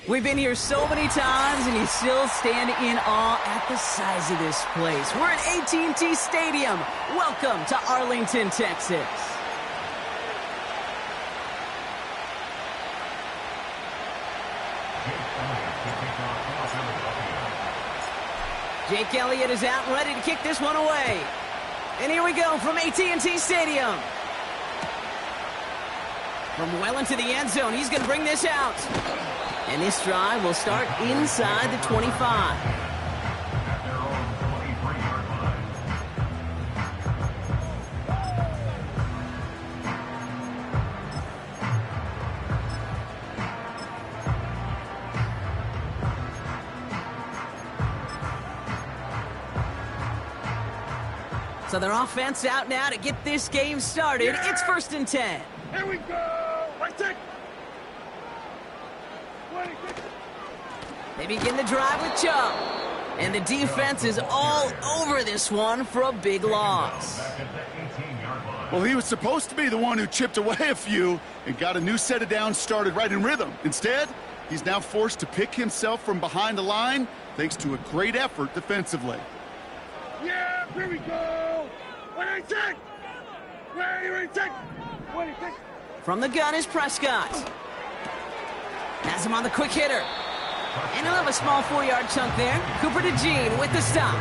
We've been here so many times, and you still stand in awe at the size of this place. We're at AT&T Stadium. Welcome to Arlington, Texas. Jake Elliott is out and ready to kick this one away. And here we go from AT&T Stadium. From well into the end zone, he's going to bring this out. And this drive will start inside the 25. So their offense out now to get this game started. Yeah. It's 1st and 10. Here we go. Right take. They begin the drive with Chubb. And the defense is all over this one for a big loss. Well, he was supposed to be the one who chipped away a few and got a new set of downs started right in rhythm. Instead, he's now forced to pick himself from behind the line thanks to a great effort defensively. Yeah, here we go. Right take. Right take. From the gun is Prescott. Has him on the quick hitter. And he'll have a small 4-yard chunk there. Cooper to Gene with the stop.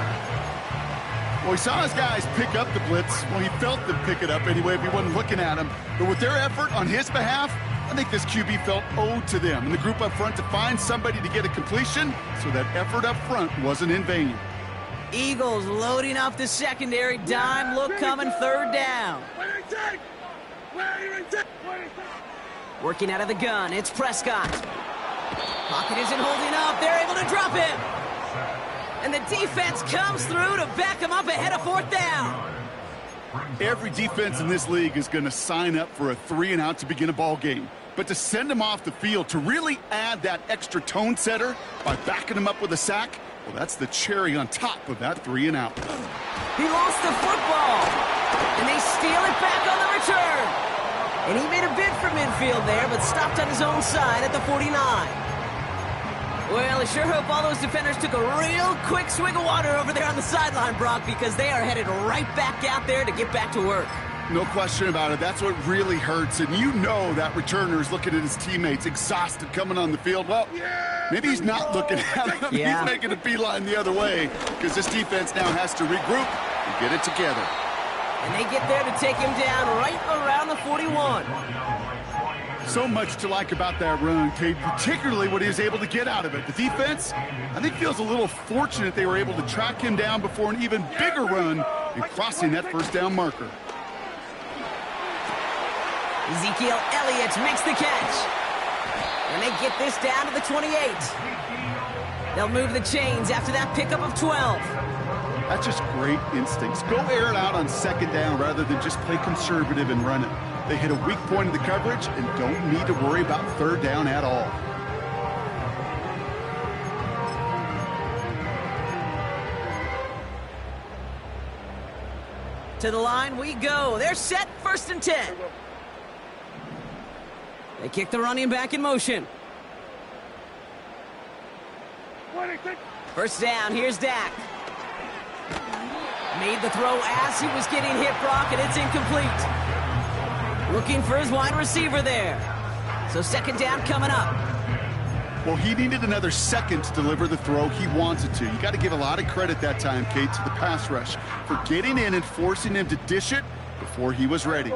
Well, he saw his guys pick up the blitz. Well, he felt them pick it up anyway if he wasn't looking at him. But with their effort on his behalf, I think this QB felt owed to them and the group up front to find somebody to get a completion, so that effort up front wasn't in vain. Eagles loading up the secondary. Dime look coming, 3rd down. Working out of the gun, it's Prescott. Pocket isn't holding up. They're able to drop him. And the defense comes through to back him up ahead of 4th down. Every defense in this league is going to sign up for a 3-and-out to begin a ball game. But to send him off the field, to really add that extra tone setter by backing him up with a sack, well, that's the cherry on top of that 3-and-out. He lost the football. And they steal it back on the return. And he made a bid for midfield there, but stopped on his own side at the 49. Well, I sure hope all those defenders took a real quick swig of water over there on the sideline, Brock, because they are headed right back out there to get back to work. No question about it. That's what really hurts. And you know that returner is looking at his teammates, exhausted, coming on the field. Well, maybe he's not looking at them. Yeah. He's making a beeline the other way because this defense now has to regroup and get it together. And they get there to take him down right around the 41. So much to like about that run, Kate, particularly what he was able to get out of it. The defense, I think, feels a little fortunate they were able to track him down before an even bigger run and crossing that 1st down marker. Ezekiel Elliott makes the catch. And they get this down to the 28. They'll move the chains after that pickup of 12. That's just great instincts. Go air it out on 2nd down rather than just play conservative and run it. They hit a weak point of the coverage and don't need to worry about 3rd down at all. To the line we go. They're set, 1st and 10. They kick the running back in motion. 1st down, here's Dak. Made the throw as he was getting hit, Brock, and it's incomplete. Looking for his wide receiver there. So 2nd down coming up. Well, he needed another second to deliver the throw he wanted to. You got to give a lot of credit that time, Kate, to the pass rush for getting in and forcing him to dish it before he was ready.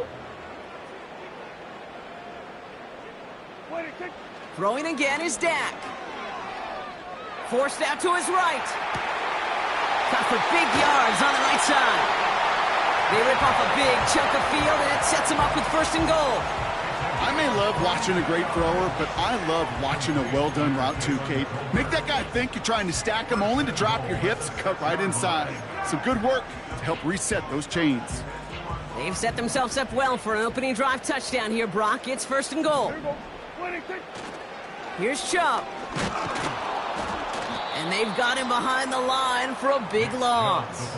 Throwing again is Dak. Forced out to his right. Got for big yards on the right side. They rip off a big chunk of field, and it sets him up with 1st and goal. I may love watching a great thrower, but I love watching a well-done route too, Kate. Make that guy think you're trying to stack him only to drop your hips, cut right inside. Some good work to help reset those chains. They've set themselves up well for an opening drive touchdown here, Brock. It's 1st and goal. Here's Chubb. And they've got him behind the line for a big loss.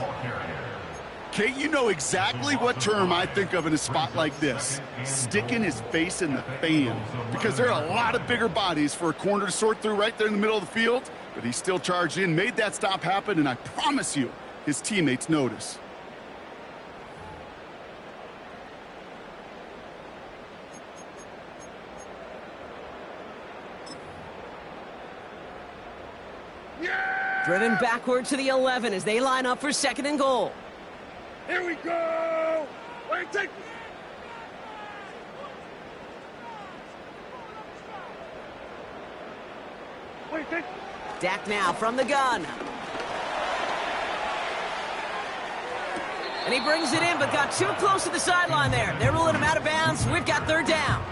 Kate, you know exactly what term I think of in a spot like this. Sticking his face in the fan. Because there are a lot of bigger bodies for a corner to sort through right there in the middle of the field. But he still charged in, made that stop happen, and I promise you, his teammates notice. Driven backward to the 11 as they line up for 2nd and goal. Here we go! Wait, take... Wait, take... Dak now from the gun. And he brings it in, but got too close to the sideline there. They're ruling him out of bounds. We've got 3rd down.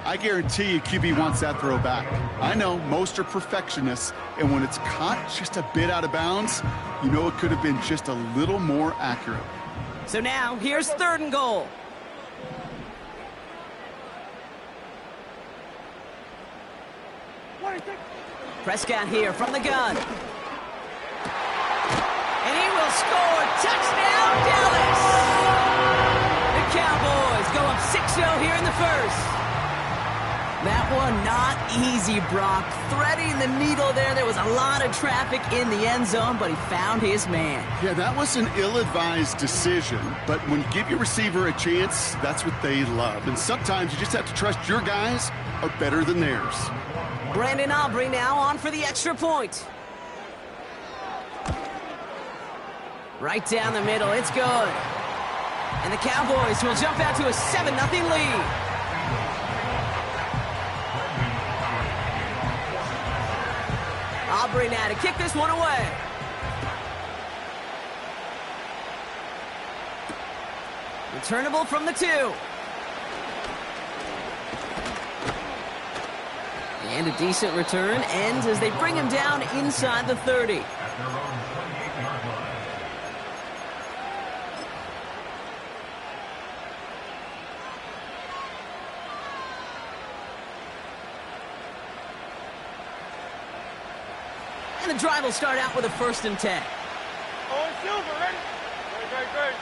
I guarantee you QB wants that throw back. I know most are perfectionists, and when it's caught just a bit out of bounds, you know it could have been just a little more accurate. So now, here's 3rd and goal. Prescott here from the gun. And he will score. Touchdown, Dallas! The Cowboys go up 6-0 here in the 1st. That one not easy, Brock. Threading the needle there. There was a lot of traffic in the end zone, but he found his man. Yeah, that was an ill-advised decision, but when you give your receiver a chance, that's what they love. And sometimes you just have to trust your guys are better than theirs. Brandon Aubrey now on for the extra point. Right down the middle, it's good. And the Cowboys will jump out to a 7-0 lead. Aubrey now to kick this one away. Returnable from the 2. And a decent return ends as they bring him down inside the 30. And the drive will start out with a 1st and 10. Oh, Silver, ready? Great.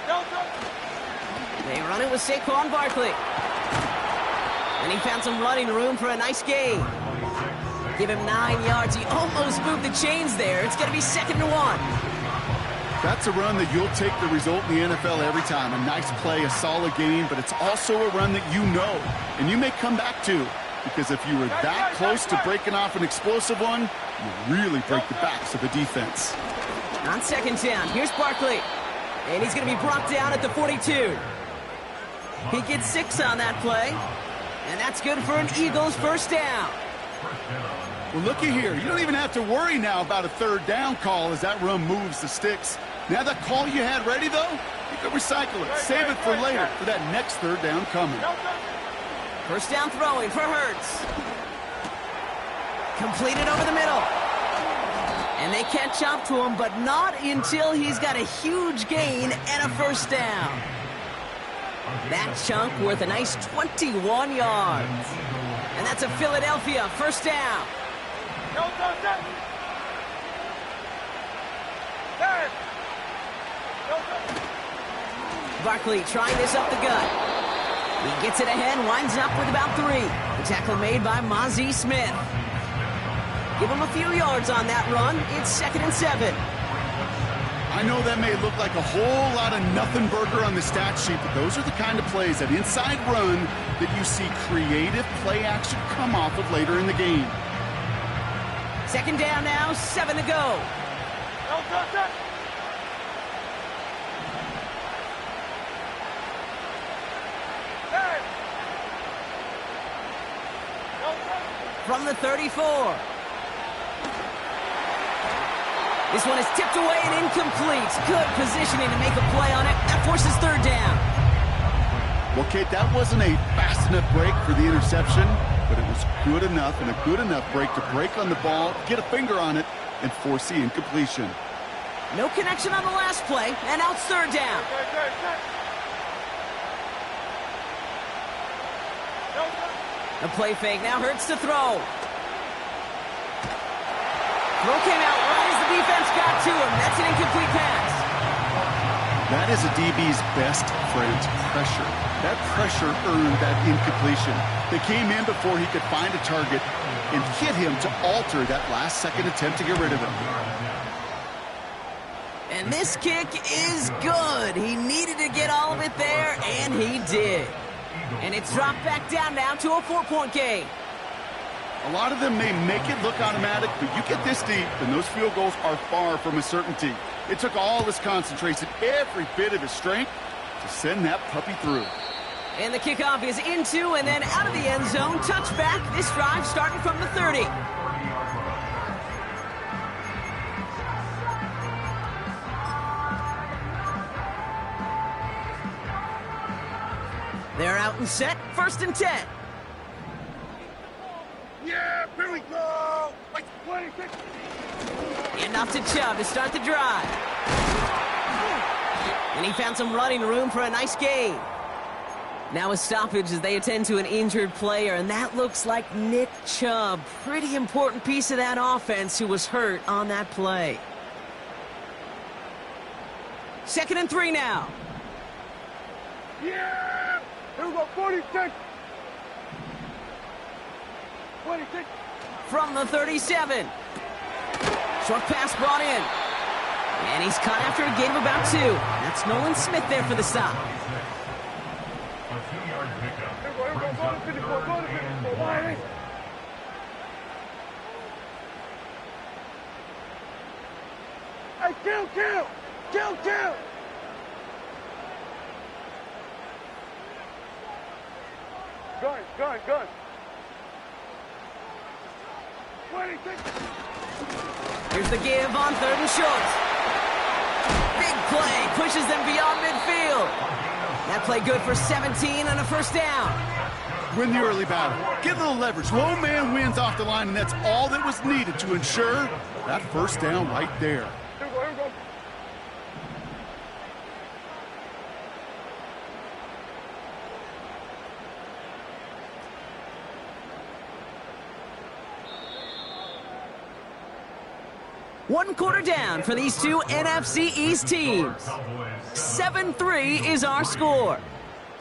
Delta. They run it with Saquon Barkley. And he found some running room for a nice gain. Give him 9 yards. He almost moved the chains there. It's going to be 2nd and 1. That's a run that you'll take the result in the NFL every time. A nice play, a solid game, but it's also a run that you know, and you may come back to. Because if you were that close to breaking off an explosive one, you really break the backs of the defense. On 2nd down, here's Barkley. And he's going to be brought down at the 42. He gets 6 on that play. And that's good for an Eagles 1st down. Well, looky here. You don't even have to worry now about a 3rd down call as that run moves the sticks. Now that call you had ready, though, you can recycle it. Save it for later for that next 3rd down coming. 1st down throwing for Hurts. Completed over the middle. And they catch up to him, but not until he's got a huge gain and a 1st down. That chunk worth a nice 21 yards. And that's a Philadelphia 1st down. Barkley trying this up the gut. He gets it ahead, winds up with about 3. The tackle made by Mozzie Smith. Give him a few yards on that run. It's 2nd and 7. I know that may look like a whole lot of nothing burger on the stat sheet, but those are the kind of plays, that inside run, that you see creative play action come off of later in the game. 2nd down now, 7 to go. From the 34. This one is tipped away and incomplete. Good positioning to make a play on it. That forces 3rd down. Well, Kate, that wasn't a fast enough break for the interception, but it was good enough and a good enough break to break on the ball, get a finger on it, and force the incompletion. No connection on the last play, and now it's 3rd down. A play fake now Hurts to throw. Throw came out right as the defense got to him. That's an incomplete pass. That is a DB's best friend, pressure. That pressure earned that incompletion. They came in before he could find a target and hit him to alter that last-second attempt to get rid of him. And this kick is good. He needed to get all of it there, and he did. And it's dropped back down now to a 4-point game. A lot of them may make it look automatic, but you get this deep, and those field goals are far from a certainty. It took all his concentration, every bit of his strength, to send that puppy through. And the kickoff is into and then out of the end zone. Touchback. This drive starting from the 30. They're out and set. 1st and 10. Yeah, here we go. Like 26. And off to Chubb to start the drive. And he found some running room for a nice gain. Now a stoppage as they attend to an injured player, and that looks like Nick Chubb. Pretty important piece of that offense who was hurt on that play. 2nd and 3 now. Yeah! Here we go, 46. 26. From the 37. Short pass brought in. And he's caught after a gain of about 2. That's Nolan Smith there for the stop. Hey, kill! Gun. 26. Here's the give on 3rd and short. Big play, pushes them beyond midfield. That play good for 17 and a 1st down. Win the early battle. Get a little leverage. Low man wins off the line, and that's all that was needed to ensure that 1st down right there. Here we go. One quarter down for these two NFC East teams. 7-3 is our score.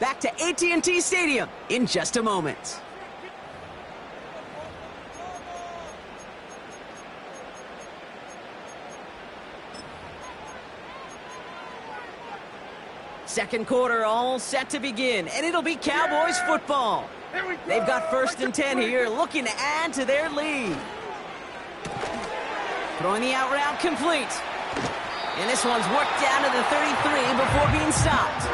Back to AT&T Stadium in just a moment. Second quarter all set to begin, and it'll be Cowboys football. They've got 1st and 10 here, looking to add to their lead. Throwing the out route complete. And this one's worked down to the 33 before being stopped.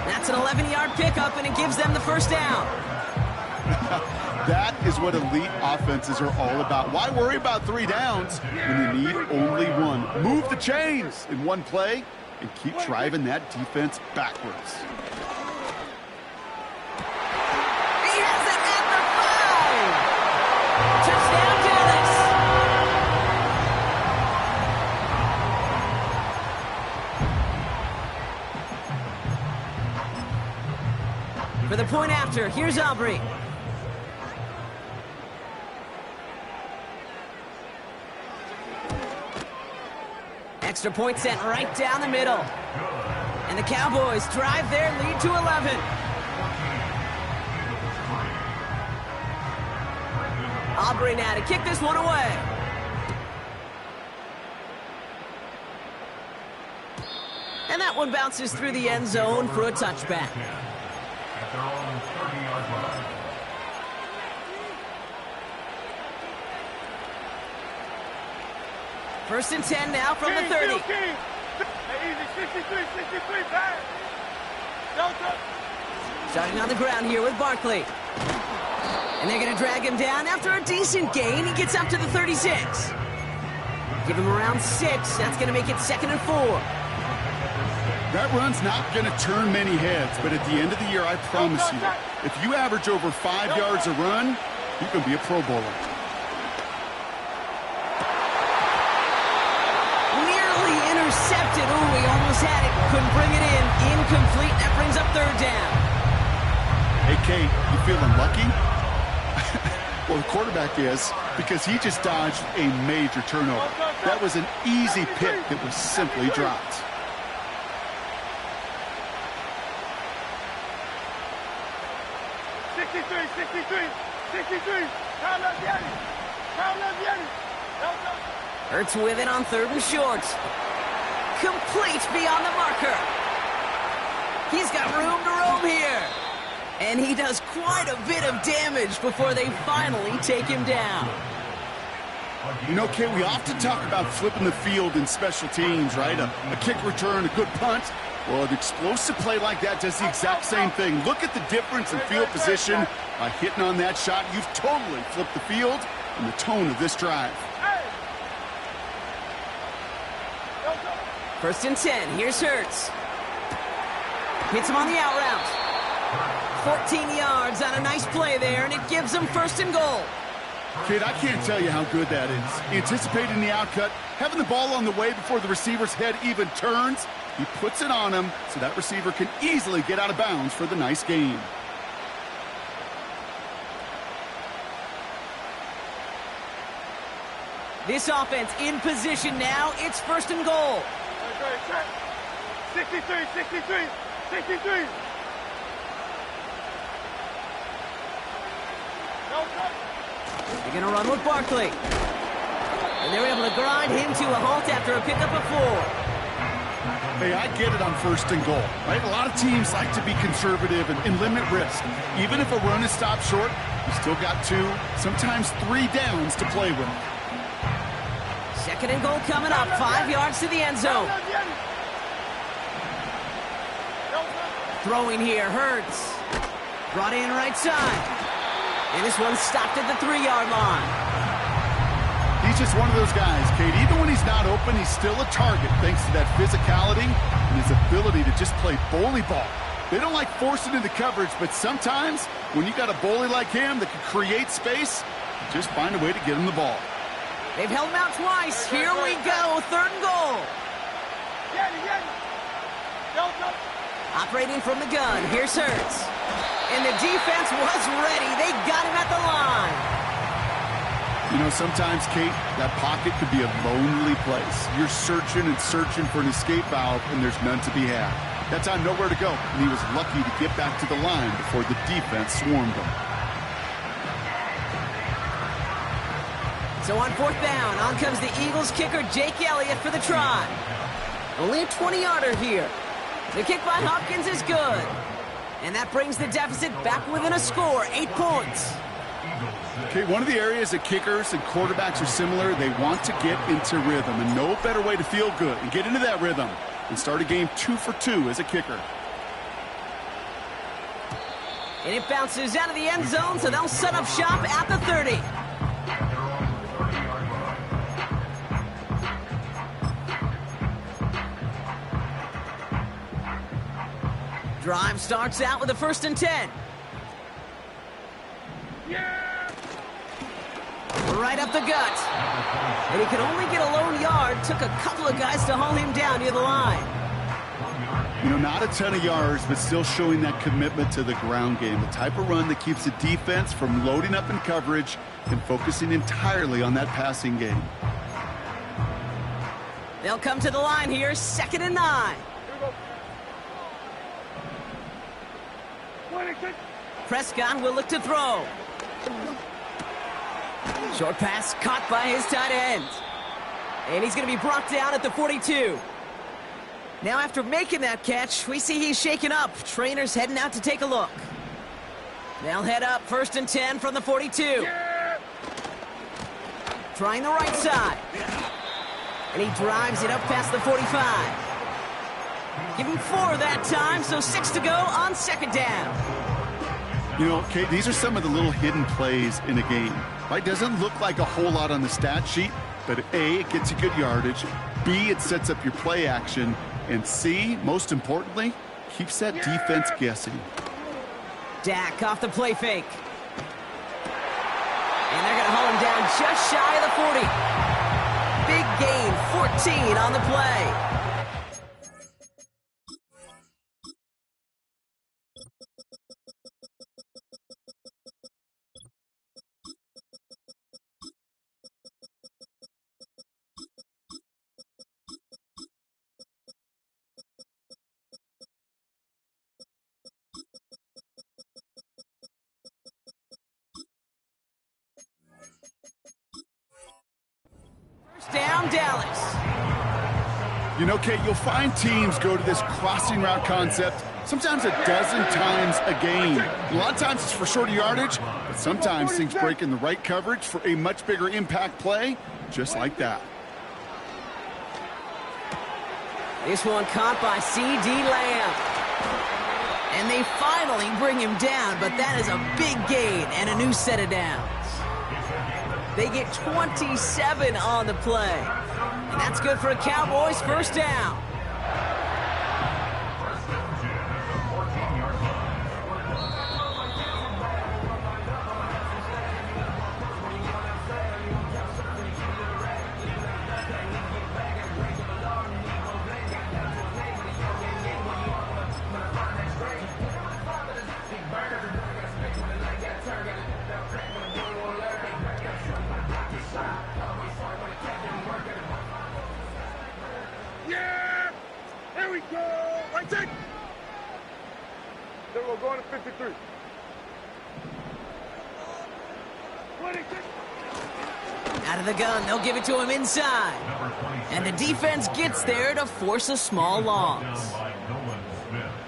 That's an 11-yard pickup, and it gives them the 1st down. That is what elite offenses are all about. Why worry about 3 downs when you need only 1? Move the chains in one play and keep driving that defense backwards. He has it at the 5. Touchdown, Dallas. For the point after, here's Aubrey. Extra point sent right down the middle. And the Cowboys drive their lead to 11. Aubrey now to kick this one away. And that one bounces through the end zone for a touchback. At their own 30-yard line. First and 10 now from the 30. Easy, 63, back. Starting on the ground here with Barkley. And they're going to drag him down after a decent gain. He gets up to the 36. Give him around 6. That's going to make it 2nd and 4. That run's not going to turn many heads, but at the end of the year, I promise you, if you average over 5 yards a run, you can be a Pro Bowler. Nearly intercepted. Ooh, he almost had it. Couldn't bring it in. Incomplete. That brings up 3rd down. Hey, Kate, you feeling lucky? Well, the quarterback is, because he just dodged a major turnover. That was an easy pick that was simply dropped. 63, 63, 63. Count left Yeti. Count left Yeti. Hurts with it on 3rd and short. Complete beyond the marker. He's got room to roam here. And he does quite a bit of damage before they finally take him down. You know, Kate, we often talk about flipping the field in special teams, right? A kick return, a good punt. Well, an explosive play like that does the exact same thing. Look at the difference in field position. By hitting on that shot, you've totally flipped the field and the tone of this drive. 1st and 10, here's Hurts. Hits him on the out route. 14 yards on a nice play there, and it gives them 1st and goal. Kid, I can't tell you how good that is. Anticipating the outcut, having the ball on the way before the receiver's head even turns. He puts it on him so that receiver can easily get out of bounds for the nice gain. This offense in position now. It's 1st and goal. 63, 63, 63. They're going to run with Barkley. And they're able to grind him to a halt after a pickup of 4. Hey, I get it on 1st and goal, right? A lot of teams like to be conservative and limit risk. Even if a run is stopped short, you still got 2, sometimes 3 downs to play with. 2nd and goal coming up, 5 yards to the end zone. Throwing here, Hurts. Brought in right side. And this one stopped at the 3-yard line. He's just one of those guys, Kate. Even when he's not open, he's still a target thanks to that physicality and his ability to just play bully ball. They don't like forcing into coverage, but sometimes when you got a bully like him that can create space, you just find a way to get him the ball. They've held him out twice. Here we go, 3rd and goal. Operating from the gun, here's Hurts. And the defense was ready. They got him at the line. You know, sometimes, Kate, that pocket could be a lonely place. You're searching and searching for an escape valve, and there's none to be had. That time, nowhere to go, and he was lucky to get back to the line before the defense swarmed him. So on 4th down, on comes the Eagles kicker, Jake Elliott, for the try. Only a 20-yarder here. The kick by Hopkins is good. And that brings the deficit back within a score, 8 points. Okay, one of the areas that kickers and quarterbacks are similar, they want to get into rhythm, and no better way to feel good and get into that rhythm and start a game 2 for 2 as a kicker. And it bounces out of the end zone, so they'll set up shop at the 30. Drive starts out with a 1st and 10. Right up the gut. And he could only get a lone yard. Took a couple of guys to haul him down near the line. You know, not a ton of yards, but still showing that commitment to the ground game. The type of run that keeps the defense from loading up in coverage and focusing entirely on that passing game. They'll come to the line here, 2nd and 9. Prescott will look to throw. Short pass caught by his tight end. And he's going to be brought down at the 42. Now after making that catch, we see he's shaken up. Trainer's heading out to take a look. They'll head up 1st and 10 from the 42. Trying the right side. And he drives it up past the 45. Give him 4 that time, so 6 to go on 2nd down. You know, Kate, these are some of the little hidden plays in a game. Right? Doesn't look like a whole lot on the stat sheet, but A, it gets you good yardage. B, it sets up your play action. And C, most importantly, keeps that defense guessing. Dak off the play fake. And they're going to haul him down just shy of the 40. Big gain, 14 on the play. You know, Kate, you'll find teams go to this crossing route concept sometimes a dozen times a game. A lot of times it's for shorter yardage, but sometimes things break in the right coverage for a much bigger impact play, just like that. This one caught by C.D. Lamb. And they finally bring him down, but that is a big gain and a new set of downs. They get 27 on the play. And that's good for a Cowboys first down. Yeah! Here we go! Right check! Then we're going to 53. 26. Out of the gun, they'll give it to him inside. And the defense gets there to force a small loss.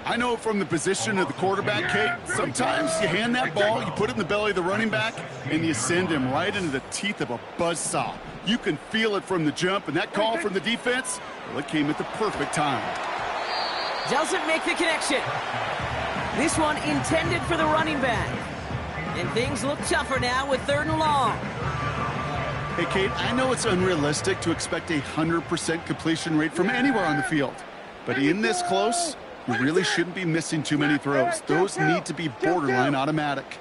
I know from the position of the quarterback, Kate, sometimes you hand that ball, you put it in the belly of the running back, and you send him right into the teeth of a buzzsaw. You can feel it from the jump, and that call from the defense, well, it came at the perfect time. Doesn't make the connection. This one intended for the running back. And things look tougher now with 3rd and long. Hey, Kate, I know it's unrealistic to expect a 100% completion rate from anywhere on the field. But in this close, you really shouldn't be missing too many throws. Those need to be borderline automatic.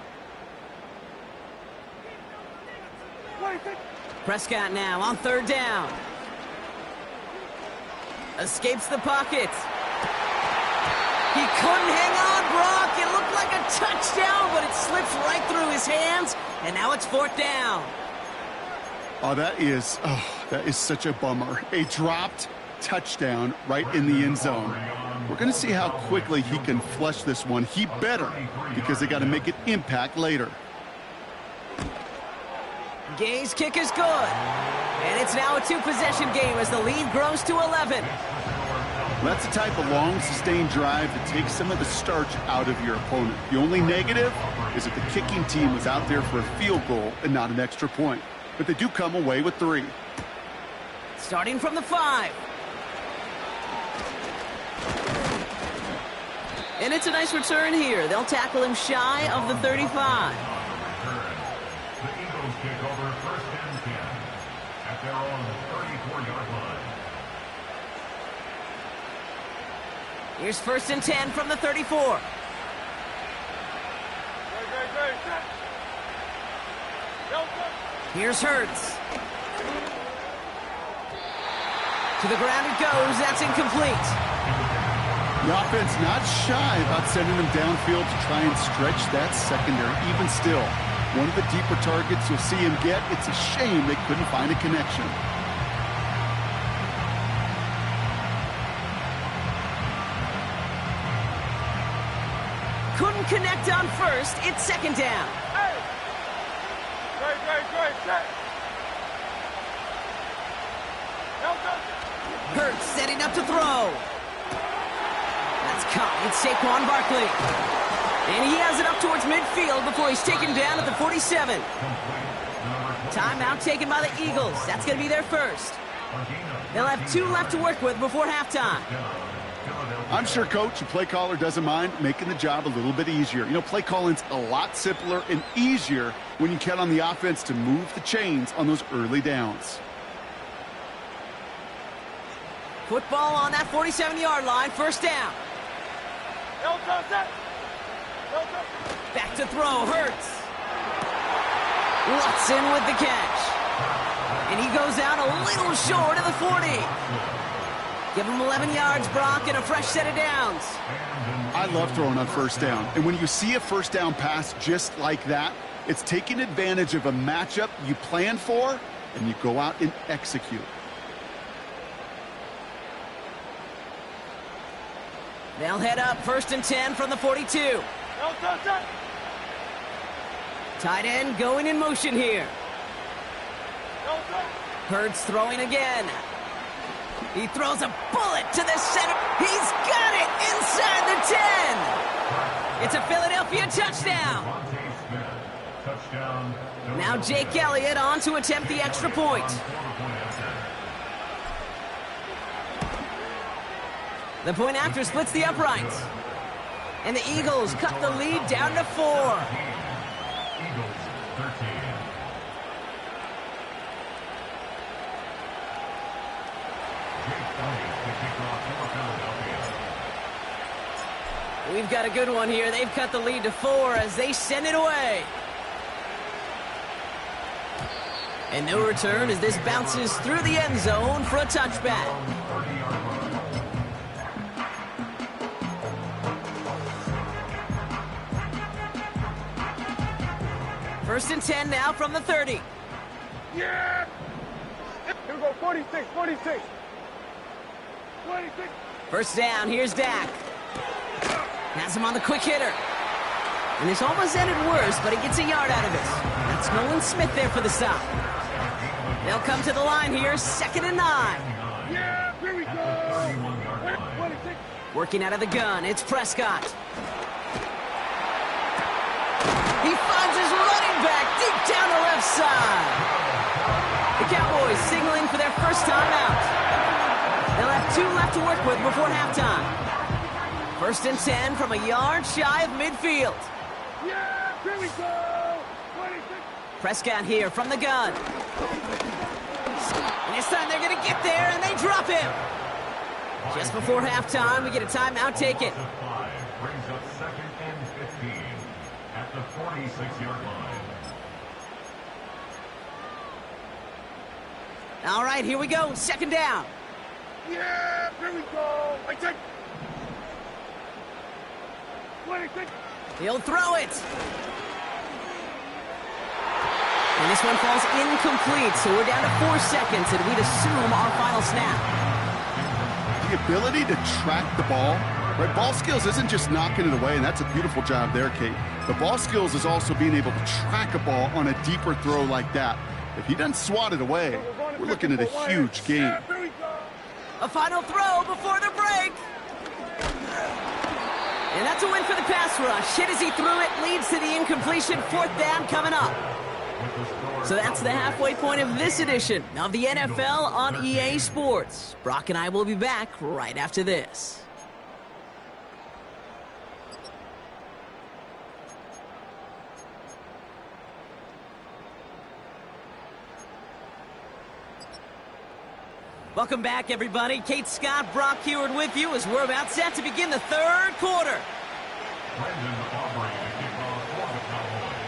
Prescott now on 3rd down. Escapes the pocket. He couldn't hang on, Brock. It looked like a touchdown, but it slips right through his hands, and now it's 4th down. Oh, that is such a bummer. A dropped touchdown right in the end zone. We're going to see how quickly he can flush this one. He better, because they got to make an impact later. Gay's kick is good. And it's now a 2-possession game as the lead grows to 11. That's the type of long, sustained drive that takes some of the starch out of your opponent. The only negative is that the kicking team was out there for a field goal and not an extra point. But they do come away with 3. Starting from the 5. And it's a nice return here. They'll tackle him shy of the 35. The Eagles kick over 1st and 10 at their own 34-yard line. Here's 1st and 10 from the 34. Here's Hurts. To the ground it goes. That's incomplete. The offense not shy about sending them downfield to try and stretch that secondary. Even still, one of the deeper targets you'll see him get. It's a shame they couldn't find a connection. Couldn't connect on 1st. It's 2nd down. Hey! Great. Hurts setting up to throw. That's caught. It's Saquon Barkley. And he has it up towards midfield before he's taken down at the 47. Timeout taken by the Eagles. That's going to be their first. They'll have 2 left to work with before halftime. I'm sure, Coach, the play caller doesn't mind making the job a little bit easier. You know, play calling's a lot simpler and easier when you count on the offense to move the chains on those early downs. Football on that 47-yard line. 1st down. Back to throw. Hurts. Watson with the catch. And he goes out a little short of the 40. Give him 11 yards, Brock, and a fresh set of downs. I love throwing on 1st down. And when you see a 1st down pass just like that, it's taking advantage of a matchup you plan for, and you go out and execute. They'll head up 1st and 10 from the 42. Tight end going in motion here. Hurts throwing again. He throws a bullet to the center. He's got it inside the 10. It's a Philadelphia touchdown. Now Jake Elliott on to attempt the extra point. The point after splits the uprights. And the Eagles cut the lead down to 4. Eagles 13. We've got a good one here. They've cut the lead to 4 as they send it away. And no return as this bounces through the end zone for a touchback. First and 10 now from the 30. Yeah! Here we go, 46, 46. 26. First down, here's Dak. Has him on the quick hitter. And this almost ended worse, but he gets a yard out of this. That's Nolan Smith there for the stop. They'll come to the line here, 2nd and 9. Yeah, here we go. 26. Working out of the gun, it's Prescott. He finds his running back deep down the left side. The Cowboys signaling for their first time out. They'll have 2 left to work with before halftime. First and 10 from a yard shy of midfield. Yeah, here we go. 26. Prescott here from the gun. And this time they're going to get there, and they drop him. Just before halftime, we get a timeout taken. Brings up 2nd and 15 at the 46-yard line. All right, here we go. 2nd down. Yeah, here we go. I take 26. He'll throw it. And this one falls incomplete, so we're down to 4 seconds, and we'd assume our final snap. The ability to track the ball, right? Ball skills isn't just knocking it away, and that's a beautiful job there, Kate. The ball skills is also being able to track a ball on a deeper throw like that. If he doesn't swat it away, we're looking at a huge game. Yeah, here we go. A final throw before the break. And that's a win for the pass rush. Hit as he threw it, leads to the incompletion. 4th down coming up. So that's the halfway point of this edition of the NFL on EA Sports. Brock and I will be back right after this. Welcome back, everybody. Kate Scott, Brock Heward with you as we're about set to begin the 3rd quarter.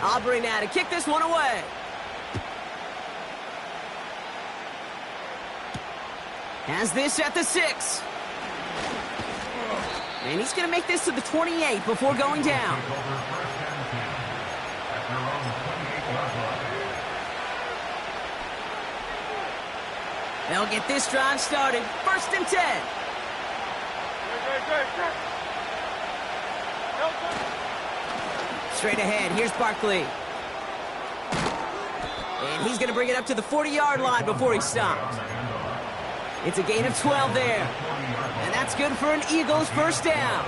Aubrey now to kick this one away. Has this at the 6. And he's going to make this to the 28 before going down. They'll get this drive started. 1st and 10. Straight ahead, here's Barkley. And he's going to bring it up to the 40-yard line before he stops. It's a gain of 12 there. And that's good for an Eagles first down.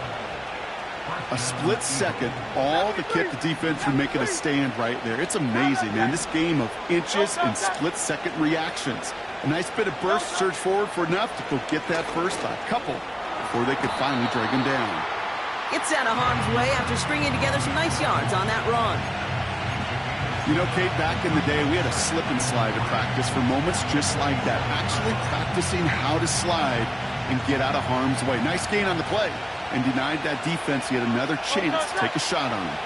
A split second, all to keep the defense from making a stand right there. It's amazing, man. This game of inches and split-second reactions. A nice bit of burst, surge forward for enough to go get that first, a couple, before they could finally drag him down. It's out of harm's way after stringing together some nice yards on that run. You know, Kate, back in the day, we had a slip and slide to practice for moments just like that. Actually practicing how to slide and get out of harm's way. Nice gain on the play, and denied that defense yet another chance to take a shot on him.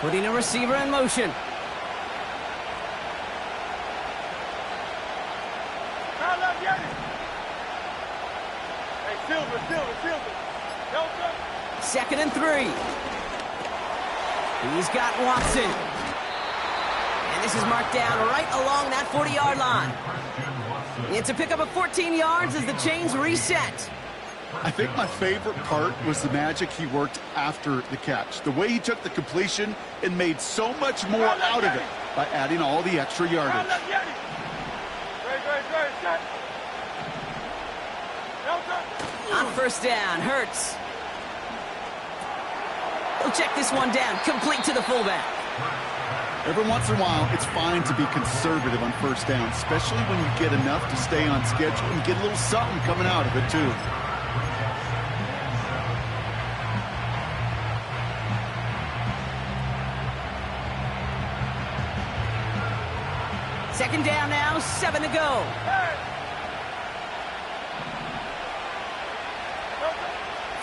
Putting a receiver in motion. Second and 3. He's got Watson. And this is marked down right along that 40-yard line. It's a pickup of 14 yards as the chains reset. I think my favorite part was the magic he worked after the catch. The way he took the completion and made so much more out of it by adding all the extra yardage. On first down, Hurts. He'll check this one down, complete to the fullback. Every once in a while, it's fine to be conservative on first down, especially when you get enough to stay on schedule and get a little something coming out of it, too. Second down now, 7 to go.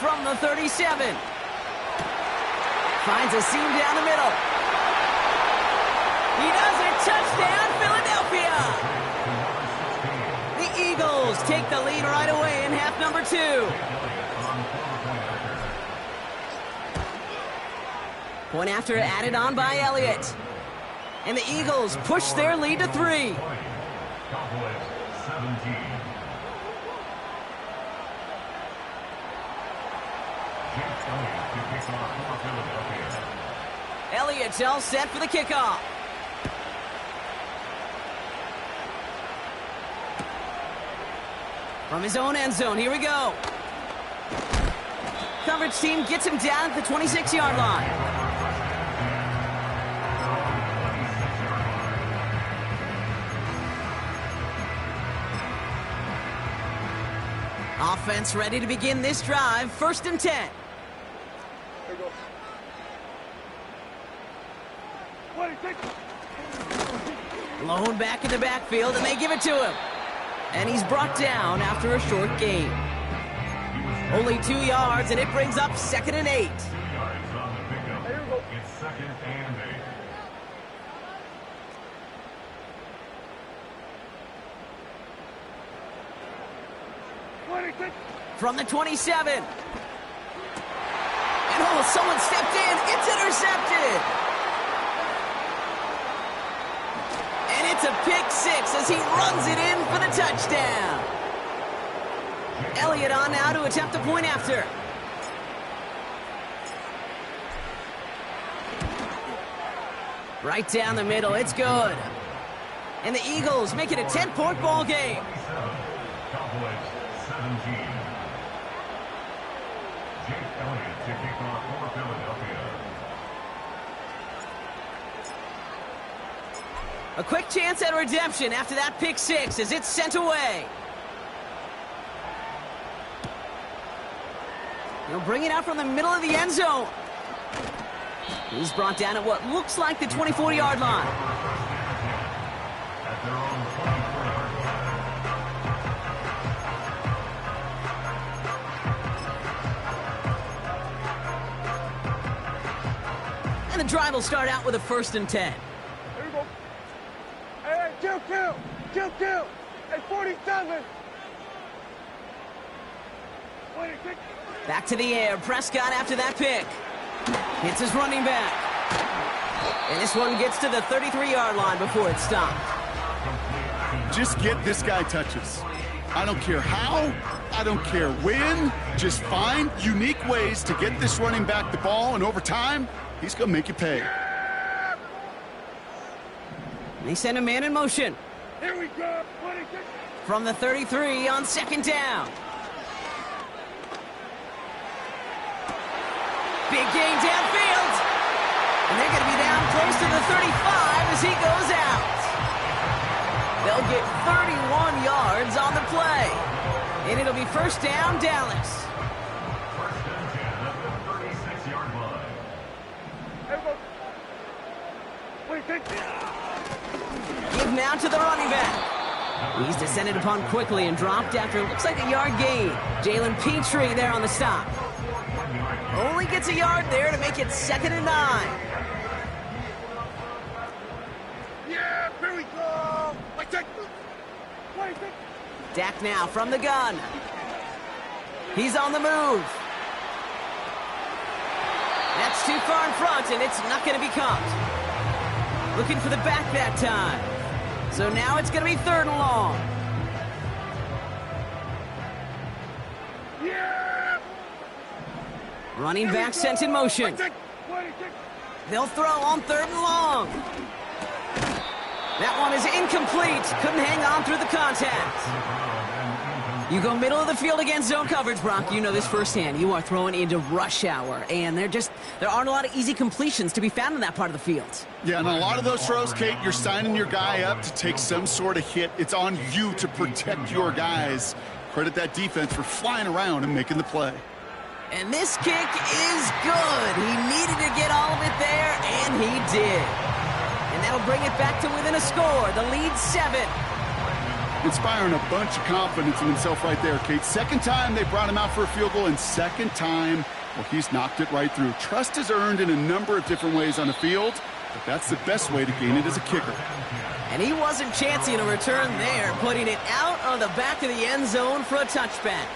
From the 37. Finds a seam down the middle. He does it. Touchdown, Philadelphia. The Eagles take the lead right away in half number 2. Point after added on by Elliott. And the Eagles push their lead to 3. Cowboys 17. Elliott's all set for the kickoff. From his own end zone, here we go. Coverage team gets him down at the 26-yard line. Offense ready to begin this drive. First and 10. Lone back in the backfield, and they give it to him. And he's brought down after a short gain. Only 2 yards, and it brings up 2nd and 8. 2 yards on the pickup. It's 2nd and 8. From the 27. And oh, someone stepped in. It's intercepted. And it's a pick 6 as he runs it in for the touchdown. Elliott on now to attempt the point after. Right down the middle. It's good. And the Eagles make it a 10-point ball game. Cowboys 17. Jake Elliott to kick off for Philadelphia. A quick chance at redemption after that pick 6 as it's sent away. He'll bring it out from the middle of the end zone. He's brought down at what looks like the 24-yard line. At their own 24-yard line. And the drive will start out with a 1st and 10. Here we go. Hey, kill. Hey, 47. 26. Back to the air. Prescott after that pick. Hits his running back. And this one gets to the 33-yard line before it's stopped. Just get this guy touches. I don't care how, I don't care when. Just find unique ways to get this running back the ball, and over time, he's going to make you pay. They send a man in motion. Here we go. 26. From the 33 on 2nd down. Big gain downfield. And they're going to be down close to the 35 as he goes out. They'll get 31 yards on the play. And it'll be 1st down, Dallas. 1st and 10 at the 36-yard line. Here we go. 26. Give now to the running back. He's descended upon quickly and dropped after it looks like a yard gain. Jalen Petrie there on the stop. Only gets a yard there to make it 2nd and 9. Yeah, here we go. 26. Dak now from the gun. He's on the move. That's too far in front, and it's not going to be caught. Looking for the back that time. So now it's going to be 3rd and long. Yeah! Running back sent in motion. They'll throw on 3rd and long. That one is incomplete. Couldn't hang on through the contact. You go middle of the field against zone coverage, Brock. You know this firsthand. You are throwing into rush hour, and there aren't a lot of easy completions to be found in that part of the field. Yeah, and a lot of those throws, Kate, you're signing your guy up to take some sort of hit. It's on you to protect your guys. Credit that defense for flying around and making the play. And this kick is good. He needed to get all of it there, and he did. And that'll bring it back to within a score. The lead's 7. Inspiring a bunch of confidence in himself right there, Kate. Second time they brought him out for a field goal, and second time, well, he's knocked it right through. Trust is earned in a number of different ways on the field, but that's the best way to gain it as a kicker. And he wasn't chancing a return there, putting it out on the back of the end zone for a touchback.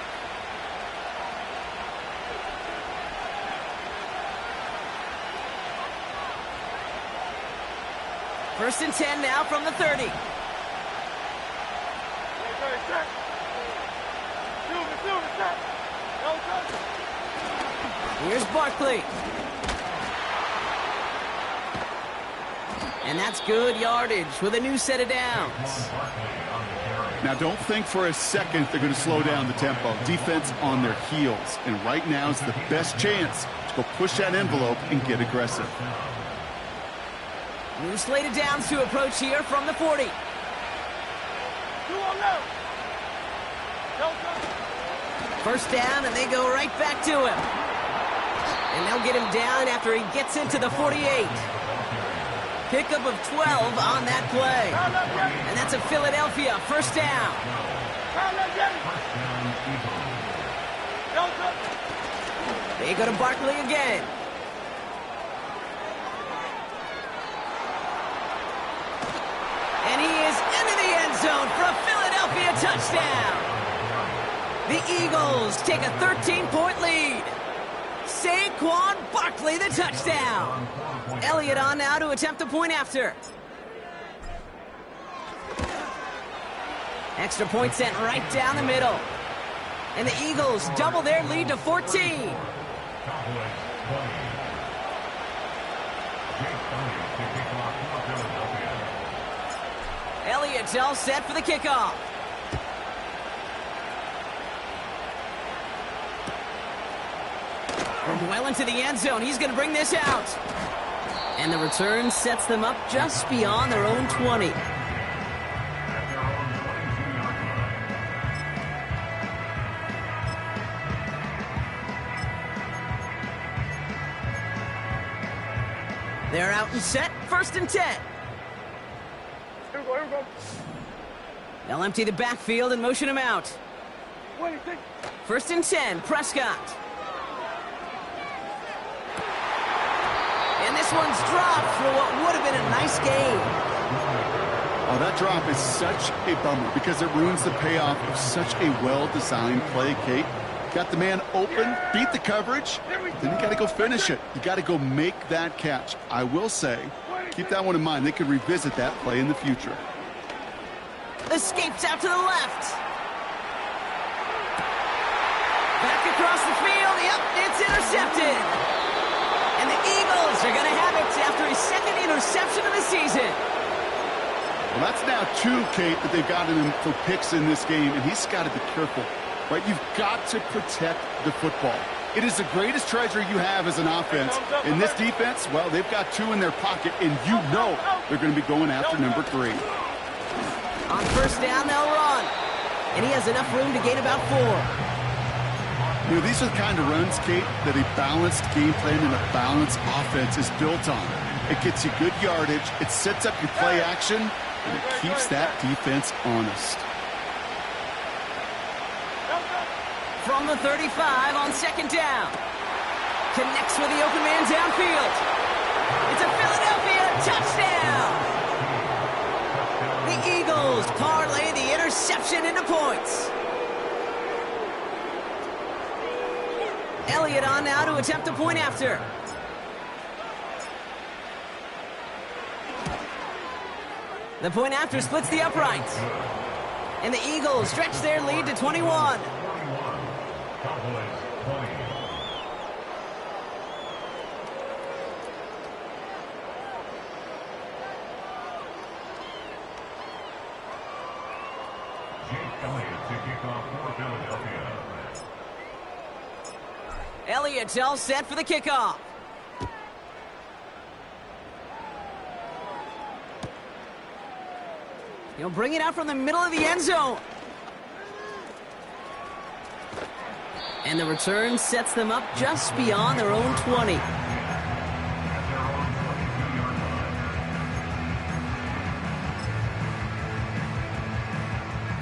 First and 10 now from the 30. Here's Barkley. And that's good yardage with a new set of downs. Now, don't think for a second they're going to slow down the tempo. Defense on their heels. And right now is the best chance to go push that envelope and get aggressive. New slate of downs to approach here from the 40. First down, and they go right back to him. And they'll get him down after he gets into the 48. Pickup of 12 on that play. And that's a Philadelphia first down. They go to Barkley again. And he is into the end zone for a Philadelphia touchdown. The Eagles take a 13-point lead. Saquon Barkley, the touchdown. Elliott on now to attempt the point after. Extra point sent right down the middle. And the Eagles double their lead to 14. Elliott's all set for the kickoff. From well into the end zone, he's going to bring this out. And the return sets them up just beyond their own 20. They're out and set, first and 10. Here we go. They'll empty the backfield and motion him out. First and 10, Prescott. And this one's dropped for what would have been a nice game. Oh, that drop is such a bummer because it ruins the payoff of such a well-designed play, Kate. Got the man open, beat the coverage, then you got to go finish it. You got to go make that catch. I will say, keep that one in mind. They could revisit that play in the future. Escapes out to the left. Back across the field. Yep, it's intercepted. And the Eagles are going to have it after his second interception of the season. Well, that's now 2, Kate, that they've gotten him for picks in this game, and he's got to be careful. Right? You've got to protect the football. It is the greatest treasure you have as an offense. In this defense, well, they've got 2 in their pocket, and you know they're going to be going after number 3. On first down, they'll run. And he has enough room to gain about 4. You know, these are the kind of runs, Kate, that a balanced game plan and a balanced offense is built on. It gets you good yardage, it sets up your play action, and it keeps that defense honest. From the 35 on second down. Connects with the open man downfield. It's a Philadelphia touchdown. The Eagles parlay the interception into points. Elliott on now to attempt the point after. The point after splits the uprights. And the Eagles stretch their lead to 21. Elliott's all set for the kickoff. He'll bring it out from the middle of the end zone. And the return sets them up just beyond their own 20.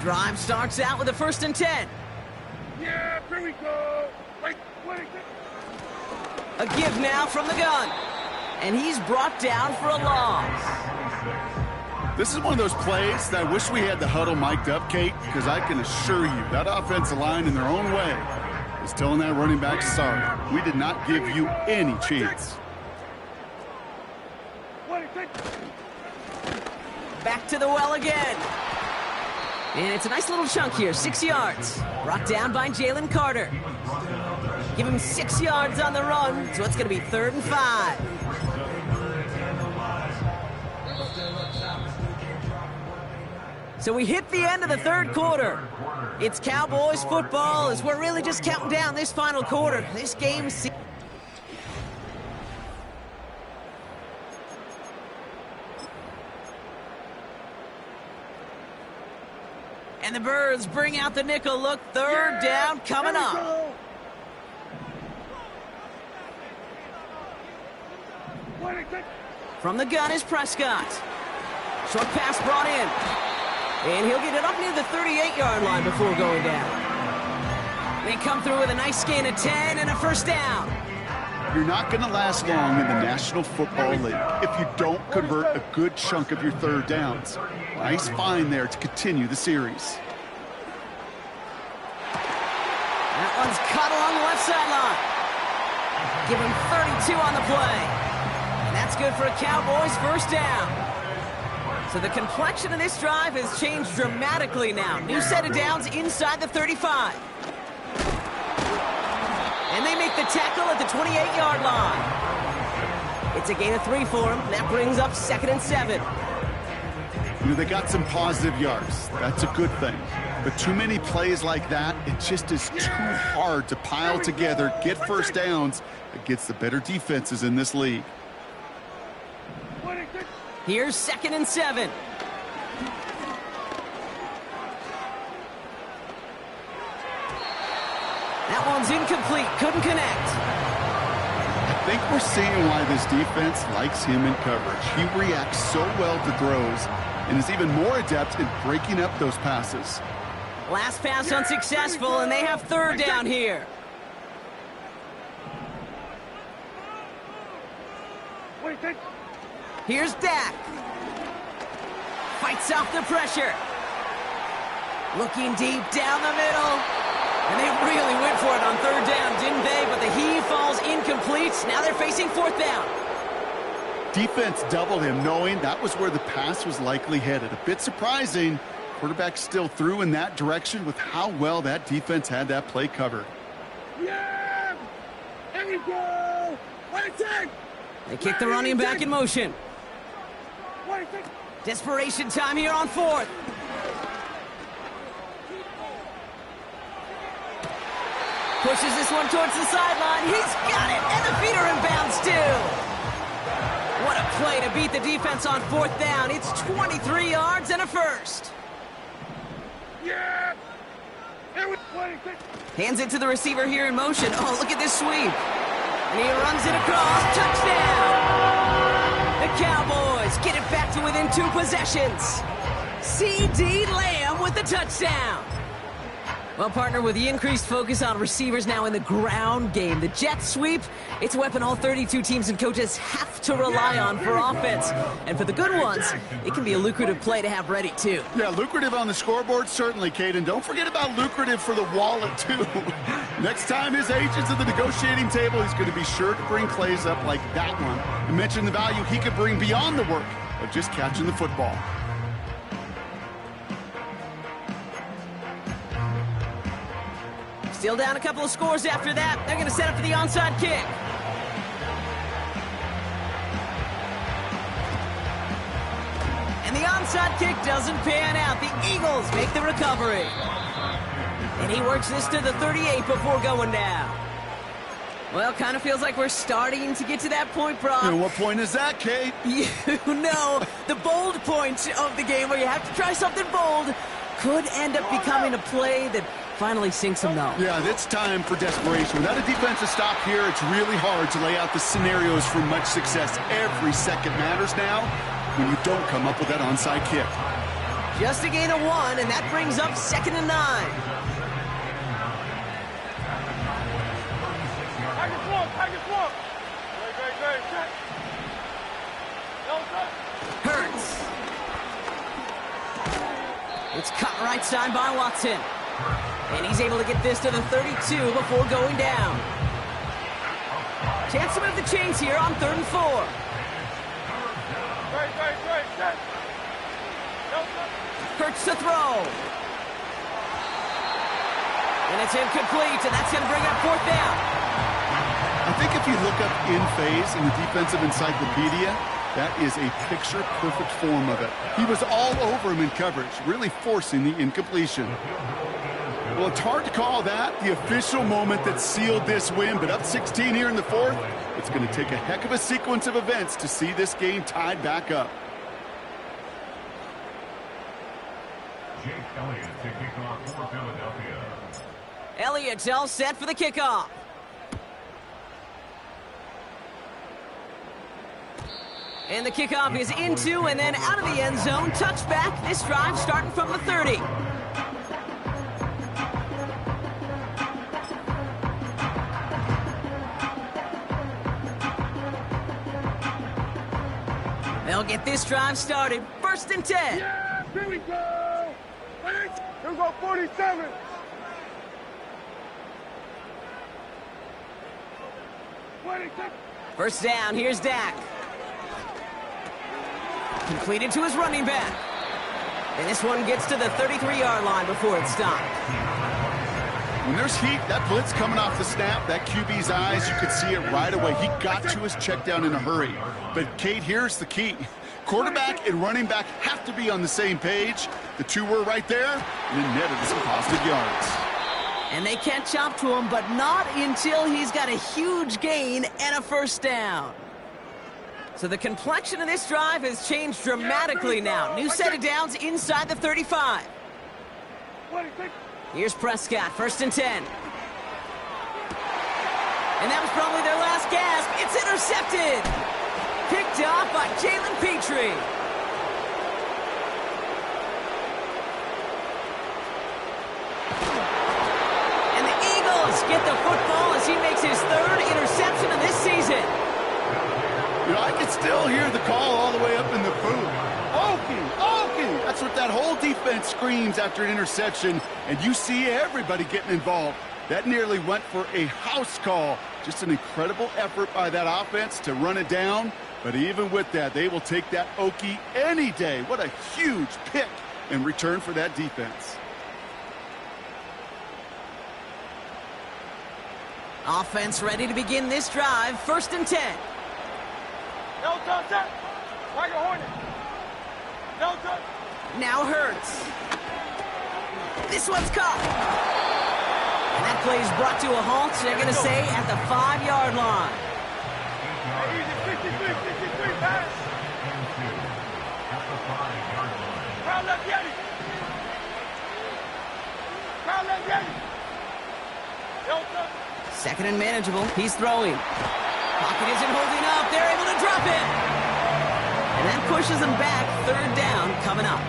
Drive starts out with a 1st and 10. Yeah, here we go. Wait. A give now from the gun. And he's brought down for a loss. This is one of those plays that I wish we had the huddle mic'd up, Kate, because I can assure you that offensive line in their own way is telling that running back, sorry, we did not give you any chance. Back to the well again. And it's a nice little chunk here, 6 yards. Brought down by Jalen Carter. Give him 6 yards on the run, so it's going to be 3rd and 5. So we hit the end of the 3rd quarter. It's Cowboys football as we're really just counting down this final quarter. This game... And the Birds bring out the nickel look. 3rd down coming up. From the gun is Prescott. Short pass brought in. And he'll get it up near the 38-yard line before going down. They come through with a nice gain of 10 and a 1st down. You're not going to last long in the National Football League if you don't convert a good chunk of your 3rd downs. Nice find there to continue the series. That one's cut along the left sideline. Give him 32 on the play. And that's good for a Cowboys 1st down. So the complexion of this drive has changed dramatically now. New set of downs inside the 35. And they make the tackle at the 28-yard line. It's a gain of 3 for them. That brings up 2nd and 7. You know, they got some positive yards. That's a good thing. But too many plays like that, it just is too hard to pile together, get 1st downs against the better defenses in this league. Here's 2nd and 7. That one's incomplete. Couldn't connect. I think we're seeing why this defense likes him in coverage. He reacts so well to throws and is even more adept in breaking up those passes. Last pass unsuccessful, and they have 3rd down here. Here's Dak. Fights off the pressure. Looking deep down the middle. And they really went for it on 3rd down, didn't they? But the heave falls incomplete. Now they're facing 4th down. Defense doubled him, knowing that was where the pass was likely headed. A bit surprising. Quarterback still threw in that direction with how well that defense had that play covered. Yeah! Here we go! They kick the running back in motion. Desperation time here on 4th. Pushes this one towards the sideline. He's got it, and the feet are in bounds too. What a play to beat the defense on 4th down. It's 23 yards and a 1st. Yeah! Hands it to the receiver here in motion. Oh, look at this sweep. And he runs it across. Touchdown! The Cowboys get it back to within 2 possessions. C.D. Lamb with the touchdown. Well, partner, with the increased focus on receivers now in the ground game, the jet sweep, it's a weapon all 32 teams and coaches have to rely on for offense. And for the good ones, it can be a lucrative play to have ready, too. Yeah, lucrative on the scoreboard, certainly, Kate. And don't forget about lucrative for the wallet, too. Next time his agent's at the negotiating table, he's going to be sure to bring plays up like that one and mention the value he could bring beyond the work of just catching the football. Still down a couple of scores after that. They're going to set up for the onside kick. And And the onside kick doesn't pan out. The Eagles make the recovery. And he works this to the 38 before going down. Well, kind of feels like we're starting to get to that point, Brock. And what point is that, Kate? You know, the bold point of the game where you have to try something bold could end up becoming a play that finally sinks them, though. Yeah, it's time for desperation. Without a defensive stop here, it's really hard to lay out the scenarios for much success. Every second matters now when you don't come up with that onside kick. Just a gain of 1, and that brings up 2nd and 9. Hurts. It's cut right side by Watson. And he's able to get this to the 32 before going down. Chance to move the chains here on 3rd and 4. Hurts to throw. And it's incomplete, and that's going to bring up 4th down. I think if you look up in phase in the defensive encyclopedia, that is a picture-perfect form of it. He was all over him in coverage, really forcing the incompletion. Well, it's hard to call that the official moment that sealed this win, but up 16 here in the 4th, it's going to take a heck of a sequence of events to see this game tied back up. Jake Elliott to kick off for Philadelphia. Elliott's all set for the kickoff. And the kickoff is into and then out of the end zone. Touchback. This drive starting from the 30. They'll get this drive started. 1st and 10. Yeah, here we go. Here we go, 47. First down, here's Dak. Completed to his running back. And this one gets to the 33-yard line before it's stopped. When there's heat, that blitz coming off the snap, that QB's eyes, you could see it right away. He got to his check down in a hurry. But, Kate, here's the key. Quarterback and running back have to be on the same page. The two were right there, and then netted some positive yards. And they catch up to him, but not until he's got a huge gain and a 1st down. So the complexion of this drive has changed dramatically now. New set of downs inside the 35. Here's Prescott, 1st and 10. And that was probably their last gasp. It's intercepted. Picked off by Jalen Petrie. And the Eagles get the football as he makes his 3rd interception of this season. You know, I can still hear the call all the way up in the booth. Okey! That's what that whole defense screams after an interception, and you see everybody getting involved. That nearly went for a house call. Just an incredible effort by that offense to run it down, but even with that, they will take that Okey any day. What a huge pick in return for that defense. Offense ready to begin this drive, 1st and 10. No touch, like a Hornet. No touch. Now Hurts. This one's caught. And that play is brought to a halt, they're going to say, at the 5-yard line. Easy, 53, pass. At the 5-yard line. Crowd left Yeti. Crowd left Yeti. No touch. 2nd and manageable. He's throwing. Pocket isn't holding up. They're able to drop it. And that pushes them back. 3rd down coming up.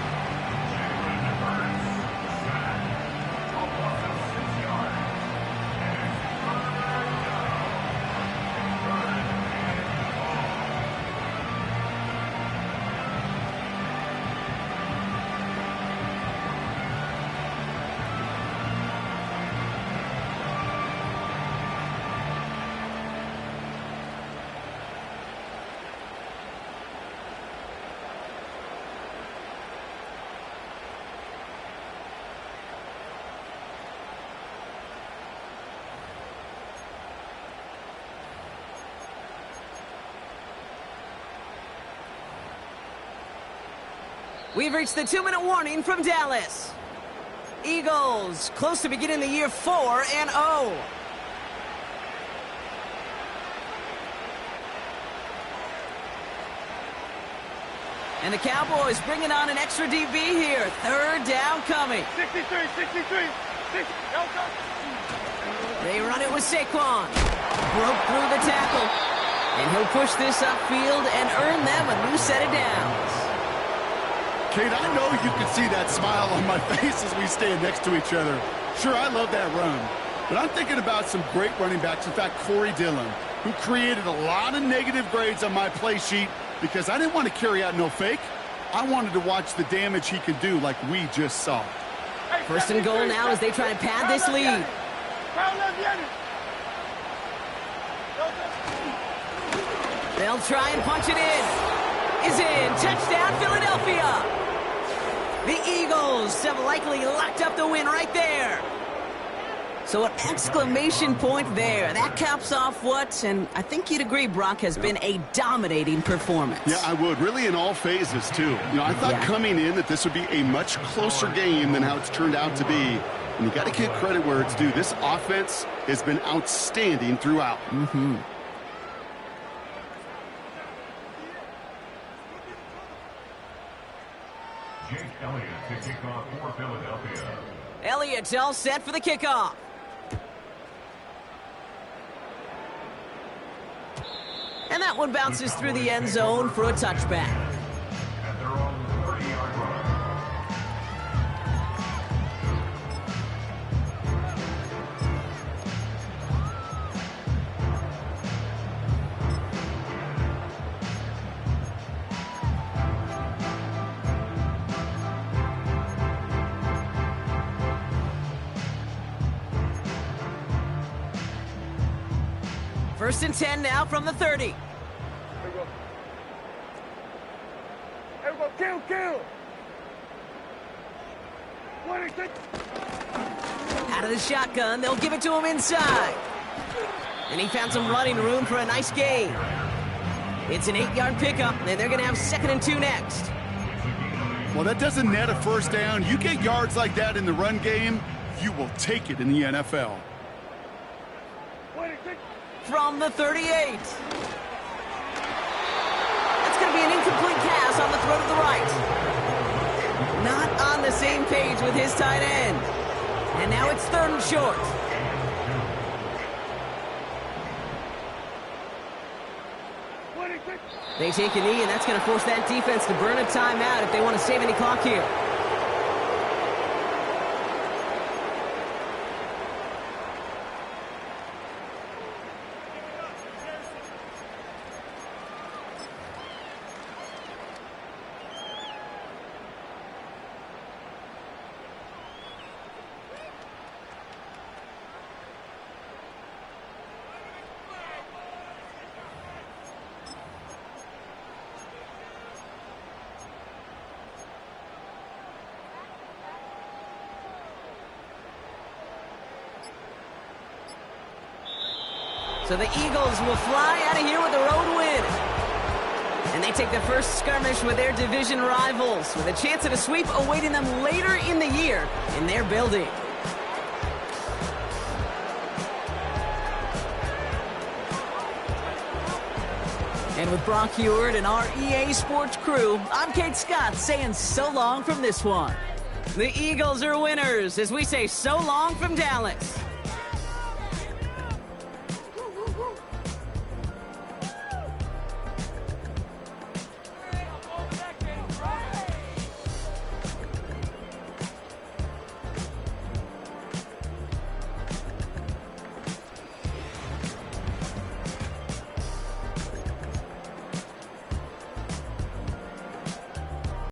We've reached the 2-minute warning from Dallas. Eagles close to beginning the year 4-0. And the Cowboys bringing on an extra DB here. Third down coming. 63. They run it with Saquon. Broke through the tackle. And he'll push this upfield and earn them a new set of downs. Kate, I know you can see that smile on my face as we stand next to each other. Sure, I love that run. But I'm thinking about some great running backs. In fact, Corey Dillon, who created a lot of negative grades on my play sheet because I didn't want to carry out no fake. I wanted to watch the damage he could do like we just saw. First and goal now as they try to pad this lead. They'll try and punch it in. Is in. Touchdown, Philadelphia. The Eagles have likely locked up the win right there. So an exclamation point there. That caps off what, and I think you'd agree, Brock, has been a dominating performance. Yeah, I would. Really in all phases, too. I thought coming in that this would be a much closer game than how it's turned out to be. And you got to give credit where it's due. This offense has been outstanding throughout. Jake Elliott to kick off for Philadelphia. Elliott's all set for the kickoff. And that one bounces through the end zone for a touchback. At their own 30-yard line. First and 10 now from the 30. Here we go. Kill. Out of the shotgun, they'll give it to him inside. And he found some running room for a nice gain. It's an 8-yard pickup, and they're going to have 2nd and 2 next. Well, that doesn't net a first down. You get yards like that in the run game, you will take it in the NFL. From the 38. That's going to be an incomplete pass on the throw to the right. Not on the same page with his tight end. And now it's 3rd and short. They take a knee, and that's going to force that defense to burn a timeout if they want to save any clock here. So the Eagles will fly out of here with a road win. And they take the first skirmish with their division rivals, with a chance at a sweep awaiting them later in the year in their building. And with Brock Heward and our EA Sports crew, I'm Kate Scott saying so long from this one. The Eagles are winners as we say so long from Dallas.